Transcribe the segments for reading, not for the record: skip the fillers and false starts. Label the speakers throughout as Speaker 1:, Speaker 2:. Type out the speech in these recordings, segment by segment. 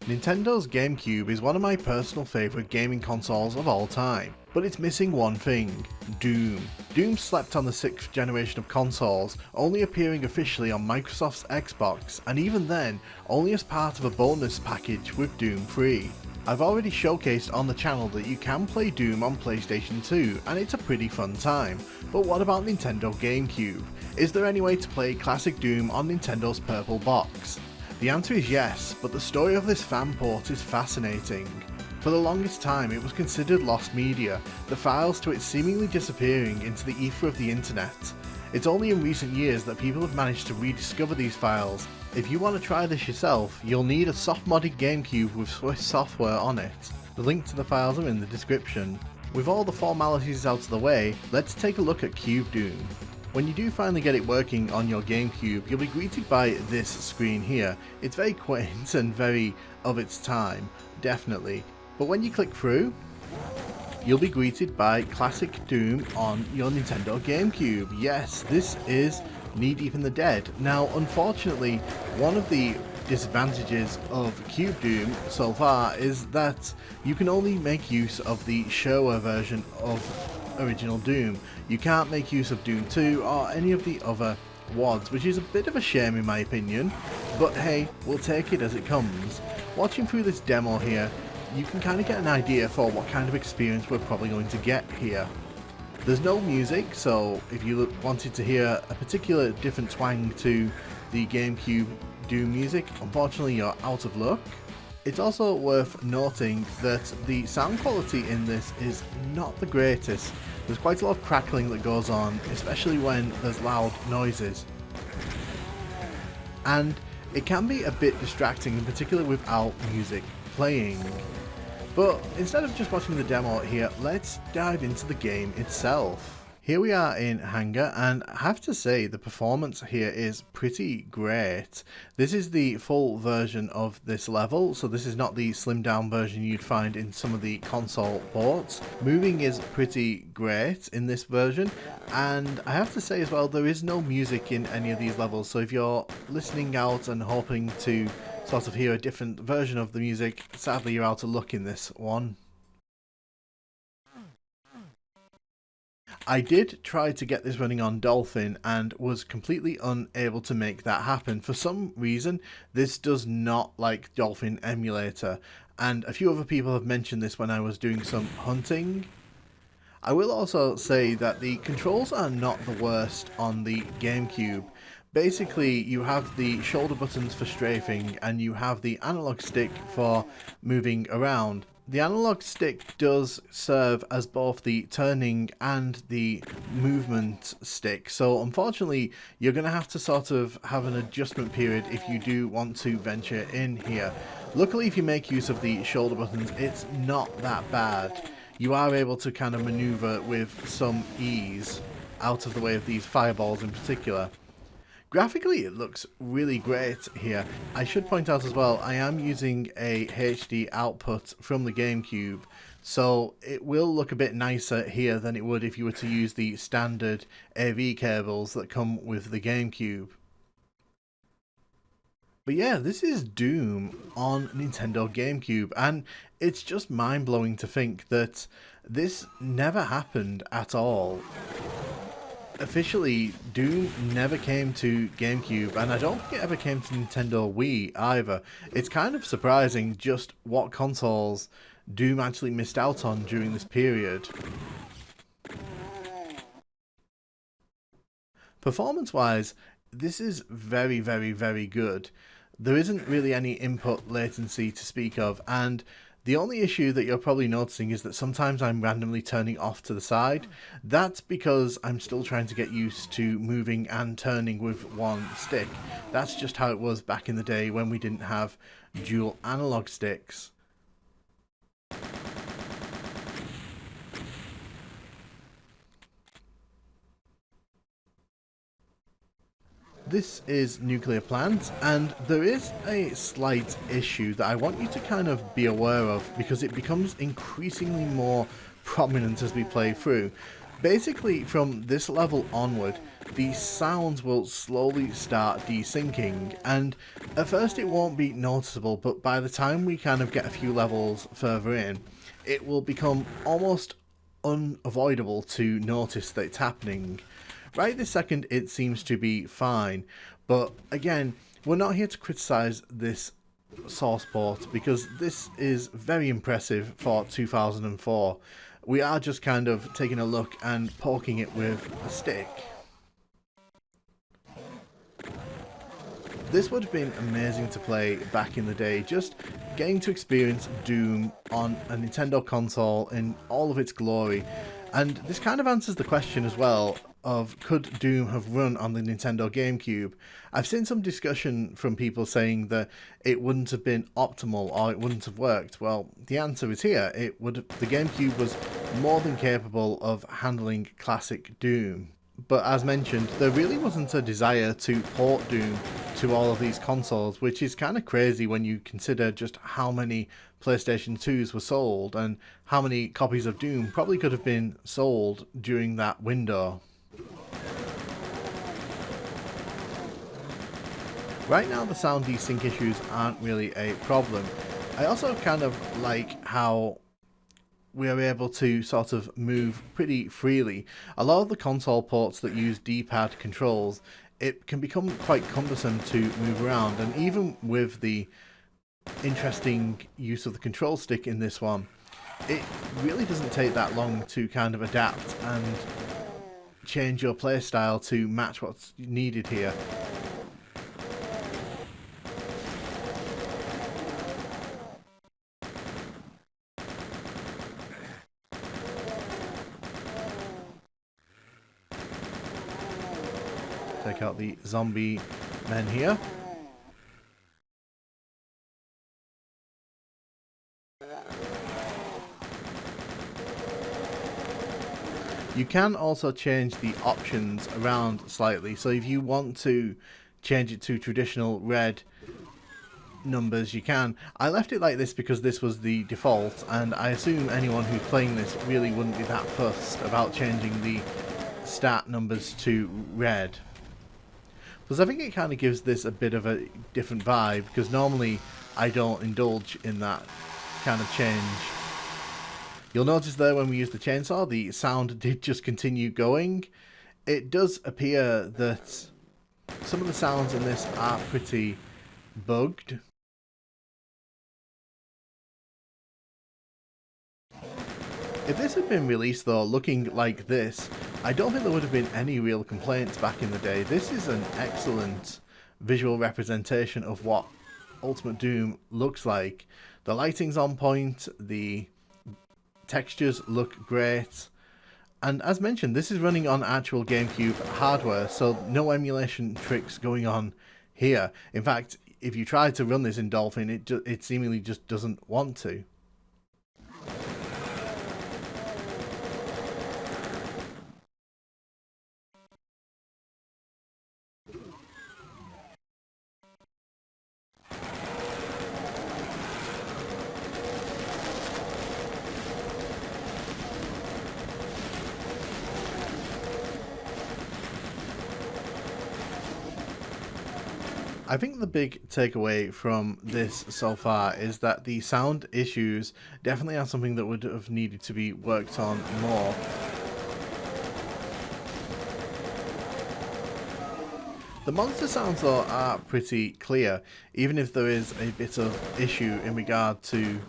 Speaker 1: Nintendo's Gamecube is one of my personal favourite gaming consoles of all time, but it's missing one thing: Doom. Doom slept on the 6th generation of consoles, only appearing officially on Microsoft's Xbox, and even then, only as part of a bonus package with Doom 3. I've already showcased on the channel that you can play Doom on PlayStation 2, and it's a pretty fun time, but what about Nintendo Gamecube? Is there any way to play classic Doom on Nintendo's purple box? The answer is yes, but the story of this fan port is fascinating. For the longest time it was considered lost media, the files to it seemingly disappearing into the ether of the internet. It's only in recent years that people have managed to rediscover these files. If you want to try this yourself, you'll need a soft-modded GameCube with Swiss software on it. The link to the files are in the description. With all the formalities out of the way, let's take a look at CubeDoom. When you do finally get it working on your GameCube, you'll be greeted by this screen here. It's very quaint and very of its time, definitely. But when you click through, you'll be greeted by classic Doom on your Nintendo GameCube. Yes, this is knee-deep in the dead. Now, unfortunately, one of the disadvantages of CubeDoom so far is that you can only make use of the Showa version of original Doom. You can't make use of Doom 2 or any of the other WODs, which is a bit of a shame in my opinion, but hey, we'll take it as it comes. Watching through this demo here, you can kind of get an idea for what kind of experience we're probably going to get here. There's no music, so if you wanted to hear a particular different twang to the GameCube Doom music, unfortunately you're out of luck. It's also worth noting that the sound quality in this is not the greatest. There's quite a lot of crackling that goes on, especially when there's loud noises. And it can be a bit distracting, in particular without music playing. But instead of just watching the demo here, let's dive into the game itself. Here we are in Hangar, and I have to say the performance here is pretty great. This is the full version of this level, so this is not the slimmed down version you'd find in some of the console ports. Moving is pretty great in this version, and I have to say as well, there is no music in any of these levels, so if you're listening out and hoping to sort of hear a different version of the music, sadly you're out of luck in this one. I did try to get this running on Dolphin and was completely unable to make that happen. For some reason, this does not like Dolphin emulator, and a few other people have mentioned this when I was doing some hunting. I will also say that the controls are not the worst on the GameCube. Basically, you have the shoulder buttons for strafing and you have the analog stick for moving around. The analog stick does serve as both the turning and the movement stick, so unfortunately you're going to have to sort of have an adjustment period if you do want to venture in here. Luckily, if you make use of the shoulder buttons, it's not that bad. You are able to kind of maneuver with some ease out of the way of these fireballs in particular. Graphically, it looks really great here. I should point out as well, I am using a HD output from the GameCube, so it will look a bit nicer here than it would if you were to use the standard AV cables that come with the GameCube. But yeah, this is Doom on Nintendo GameCube, and it's just mind-blowing to think that this never happened at all. Officially, Doom never came to GameCube, and I don't think it ever came to Nintendo Wii either. It's kind of surprising just what consoles Doom actually missed out on during this period. Performance-wise, this is very, very, very good. There isn't really any input latency to speak of, and the only issue that you're probably noticing is that sometimes I'm randomly turning off to the side. That's because I'm still trying to get used to moving and turning with one stick. That's just how it was back in the day when we didn't have dual analog sticks. This is Nuclear Plant, and there is a slight issue that I want you to kind of be aware of because it becomes increasingly more prominent as we play through. Basically, from this level onward, the sounds will slowly start desyncing, and at first it won't be noticeable, but by the time we kind of get a few levels further in, it will become almost unavoidable to notice that it's happening. Right this second it seems to be fine, but again, we're not here to criticise this source port because this is very impressive for 2004. We are just kind of taking a look and poking it with a stick. This would have been amazing to play back in the day, just getting to experience Doom on a Nintendo console in all of its glory. And this kind of answers the question as well of could Doom have run on the Nintendo Gamecube. I've seen some discussion from people saying that it wouldn't have been optimal or it wouldn't have worked. Well, the answer is here. The Gamecube was more than capable of handling classic Doom. But as mentioned, there really wasn't a desire to port Doom to all of these consoles, which is kind of crazy when you consider just how many PlayStation 2s were sold and how many copies of Doom probably could have been sold during that window. Right now the sound desync issues aren't really a problem. I also kind of like how we are able to sort of move pretty freely. A lot of the console ports that use D-pad controls, it can become quite cumbersome to move around, and even with the interesting use of the control stick in this one, it really doesn't take that long to kind of adapt and change your playstyle to match what's needed here. Take out the zombie men here. You can also change the options around slightly, so if you want to change it to traditional red numbers you can. I left it like this because this was the default, and I assume anyone who's playing this really wouldn't be that fussed about changing the stat numbers to red. Plus I think it kind of gives this a bit of a different vibe, because normally I don't indulge in that kind of change. You'll notice there when we use the chainsaw, the sound did just continue going. It does appear that some of the sounds in this are pretty bugged. If this had been released though looking like this, I don't think there would have been any real complaints back in the day. This is an excellent visual representation of what Ultimate Doom looks like. The lighting's on point, the textures look great, and as mentioned, this is running on actual GameCube hardware, so no emulation tricks going on here. In fact, if you try to run this in Dolphin, it seemingly just doesn't want to. I think the big takeaway from this so far is that the sound issues definitely are something that would have needed to be worked on more. The monster sounds though are pretty clear, even if there is a bit of issue in regard to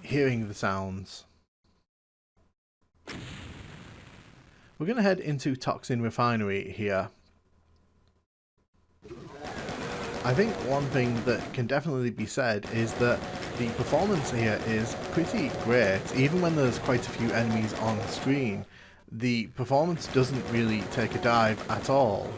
Speaker 1: hearing the sounds. We're going to head into Toxin Refinery here. I think one thing that can definitely be said is that the performance here is pretty great. Even when there's quite a few enemies on screen, the performance doesn't really take a dive at all.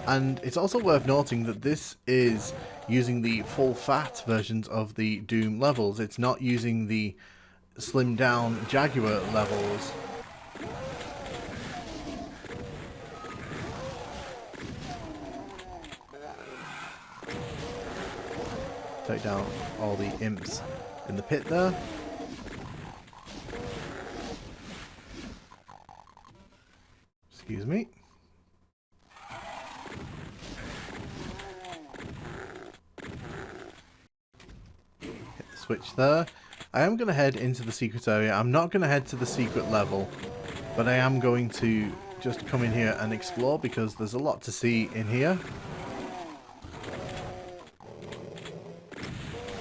Speaker 1: And it's also worth noting that this is using the full fat versions of the Doom levels. It's not using the slimmed down Jaguar levels. Take down all the imps in the pit there. Excuse me. Hit the switch there. I am going to head into the secret area. I'm not going to head to the secret level, but I am going to just come in here and explore because there's a lot to see in here.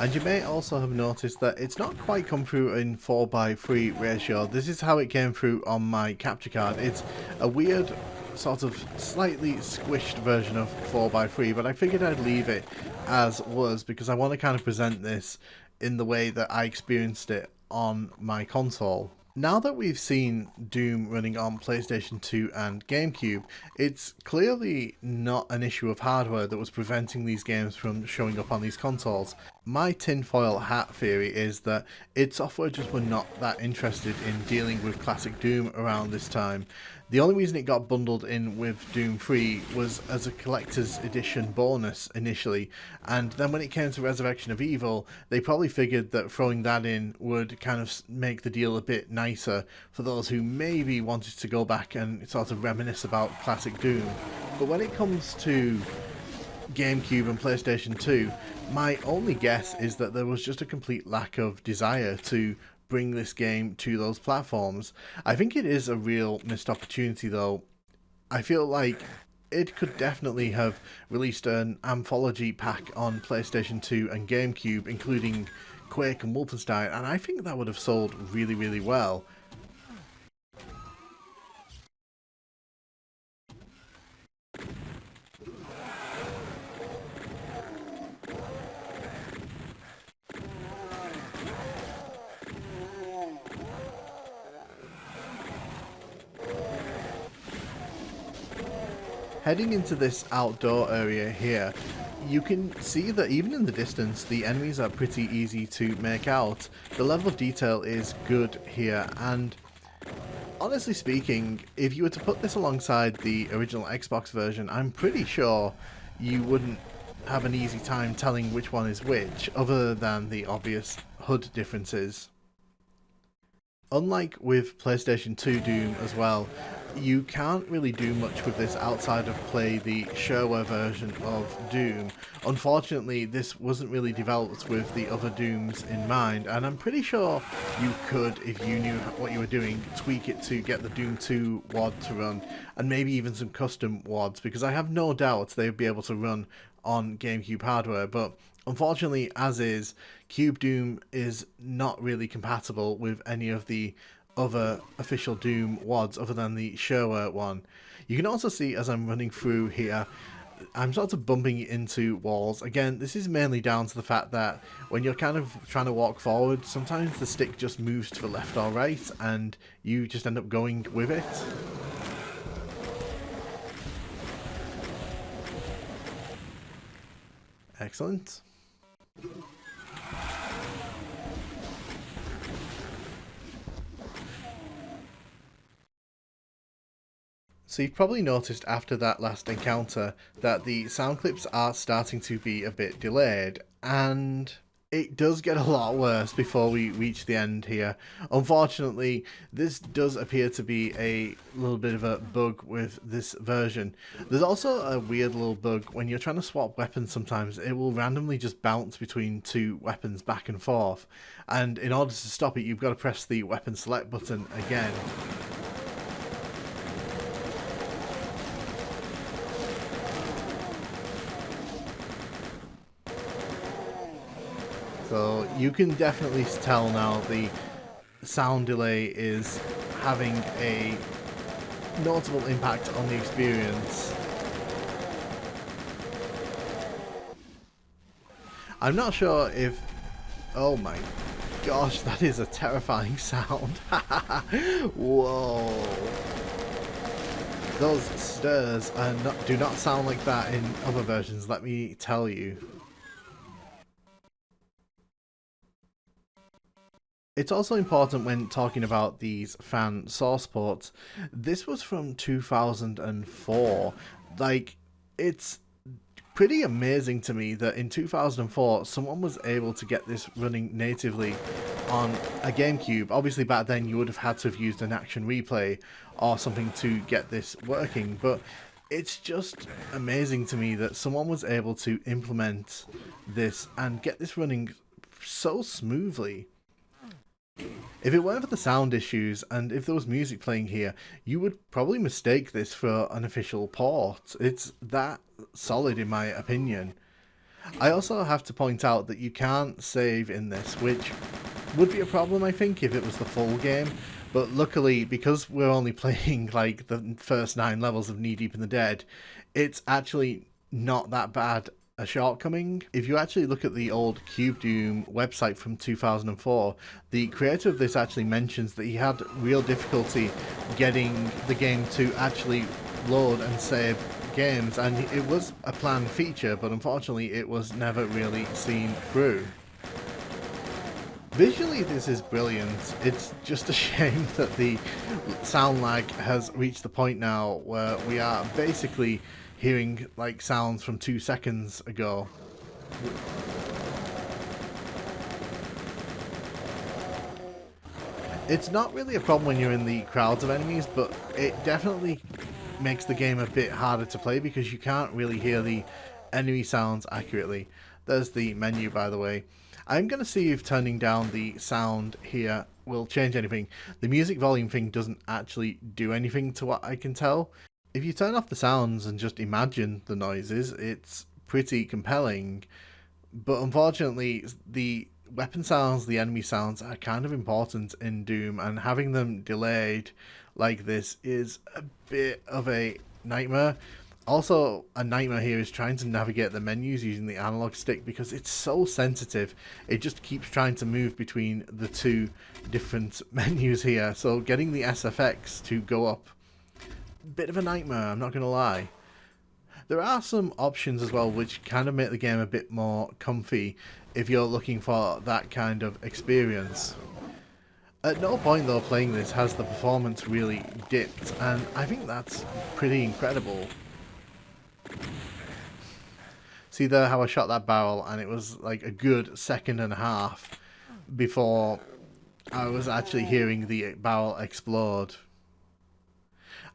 Speaker 1: And you may also have noticed that it's not quite come through in 4:3 ratio. This is how it came through on my capture card. It's a weird, sort of slightly squished version of 4:3, but I figured I'd leave it as was because I want to kind of present this in the way that I experienced it on my console. Now that we've seen Doom running on PlayStation 2 and GameCube, it's clearly not an issue of hardware that was preventing these games from showing up on these consoles. My tinfoil hat theory is that id Software just were not that interested in dealing with classic Doom around this time. The only reason it got bundled in with Doom 3 was as a collector's edition bonus initially, and then when it came to Resurrection of Evil, they probably figured that throwing that in would kind of make the deal a bit nicer for those who maybe wanted to go back and sort of reminisce about classic Doom. But when it comes to GameCube and PlayStation 2, my only guess is that there was just a complete lack of desire to bring this game to those platforms. I think it is a real missed opportunity though. I feel like it could definitely have released an anthology pack on PlayStation 2 and GameCube, including Quake and Wolfenstein, and I think that would have sold really, really well. Heading into this outdoor area here, you can see that even in the distance, the enemies are pretty easy to make out. The level of detail is good here, and honestly speaking, if you were to put this alongside the original Xbox version, I'm pretty sure you wouldn't have an easy time telling which one is which, other than the obvious HUD differences. Unlike with PlayStation 2 Doom as well, you can't really do much with this outside of play the shareware version of Doom. Unfortunately, this wasn't really developed with the other Dooms in mind, and I'm pretty sure you could, if you knew what you were doing, tweak it to get the Doom 2 WAD to run, and maybe even some custom WADs, because I have no doubt they would be able to run on GameCube hardware, but unfortunately, as is, CubeDoom is not really compatible with any of the other official Doom WADs other than the shareware one. You can also see as I'm running through here, I'm sort of bumping into walls. Again, this is mainly down to the fact that when you're kind of trying to walk forward, sometimes the stick just moves to the left or right and you just end up going with it. Excellent. So you've probably noticed after that last encounter that the sound clips are starting to be a bit delayed, and it does get a lot worse before we reach the end here. Unfortunately, this does appear to be a little bit of a bug with this version. There's also a weird little bug when you're trying to swap weapons. Sometimes it will randomly just bounce between two weapons back and forth, and in order to stop it, you've got to press the weapon select button again. So you can definitely tell now the sound delay is having a notable impact on the experience. I'm not sure if... Oh my gosh, that is a terrifying sound. Whoa. Those stirs do not sound like that in other versions, let me tell you. It's also important when talking about these fan source ports. This was from 2004. Like, it's pretty amazing to me that in 2004 someone was able to get this running natively on a GameCube. Obviously back then you would have had to have used an action replay or something to get this working, but it's just amazing to me that someone was able to implement this and get this running so smoothly. If it weren't for the sound issues and if there was music playing here, you would probably mistake this for an official port. It's that solid in my opinion. I also have to point out that you can't save in this, which would be a problem I think if it was the full game. But luckily, because we're only playing like the first 9 levels of Knee Deep in the Dead, it's actually not that bad a shortcoming. If you actually look at the old CubeDoom website from 2004, the creator of this actually mentions that he had real difficulty getting the game to actually load and save games, and it was a planned feature, but unfortunately it was never really seen through. Visually this is brilliant. It's just a shame that the sound lag has reached the point now where we are basically hearing like sounds from 2 seconds ago. It's not really a problem when you're in the crowds of enemies, but it definitely makes the game a bit harder to play because you can't really hear the enemy sounds accurately. There's the menu, by the way. I'm going to see if turning down the sound here will change anything. The music volume thing doesn't actually do anything to what I can tell. If you turn off the sounds and just imagine the noises, it's pretty compelling. But unfortunately, the weapon sounds, the enemy sounds are kind of important in Doom, and having them delayed like this is a bit of a nightmare. Also, a nightmare here is trying to navigate the menus using the analog stick because it's so sensitive. It just keeps trying to move between the 2 different menus here. So getting the SFX to go up, bit of a nightmare, I'm not going to lie. There are some options as well which kind of make the game a bit more comfy if you're looking for that kind of experience. At no point though playing this has the performance really dipped, and I think that's pretty incredible. See there how I shot that barrel and it was like a good second and a half before I was actually hearing the barrel explode.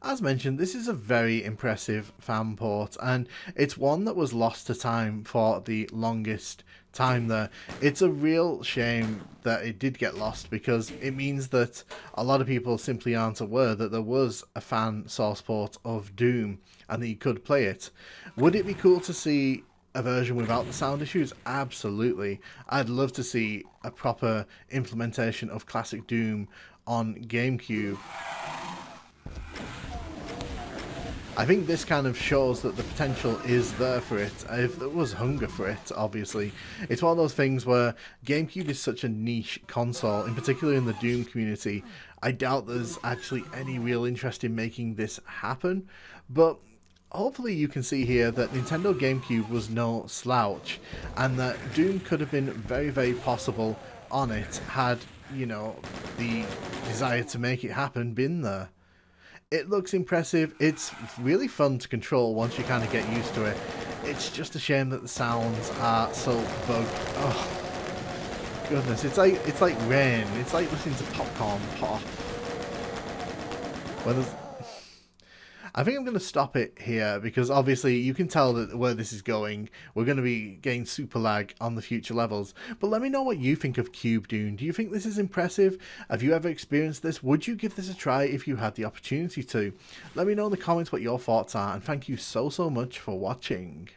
Speaker 1: As mentioned, this is a very impressive fan port, and it's one that was lost to time for the longest time there. It's a real shame that it did get lost because it means that a lot of people simply aren't aware that there was a fan source port of Doom and that you could play it. Would it be cool to see a version without the sound issues? Absolutely. I'd love to see a proper implementation of classic Doom on GameCube. I think this kind of shows that the potential is there for it, if there was hunger for it, obviously. It's one of those things where GameCube is such a niche console, in particular in the Doom community. I doubt there's actually any real interest in making this happen, but hopefully you can see here that Nintendo Gamecube was no slouch, and that Doom could have been very, very possible on it had, you know, the desire to make it happen been there. It looks impressive. It's really fun to control once you kind of get used to it. It's just a shame that the sounds are so bugged. Oh goodness, it's like rain. It's like listening to popcorn pop. I think I'm going to stop it here because obviously you can tell that where this is going. We're going to be getting super lag on the future levels. But let me know what you think of CubeDoom. Do you think this is impressive? Have you ever experienced this? Would you give this a try if you had the opportunity to? Let me know in the comments what your thoughts are, and thank you so much for watching.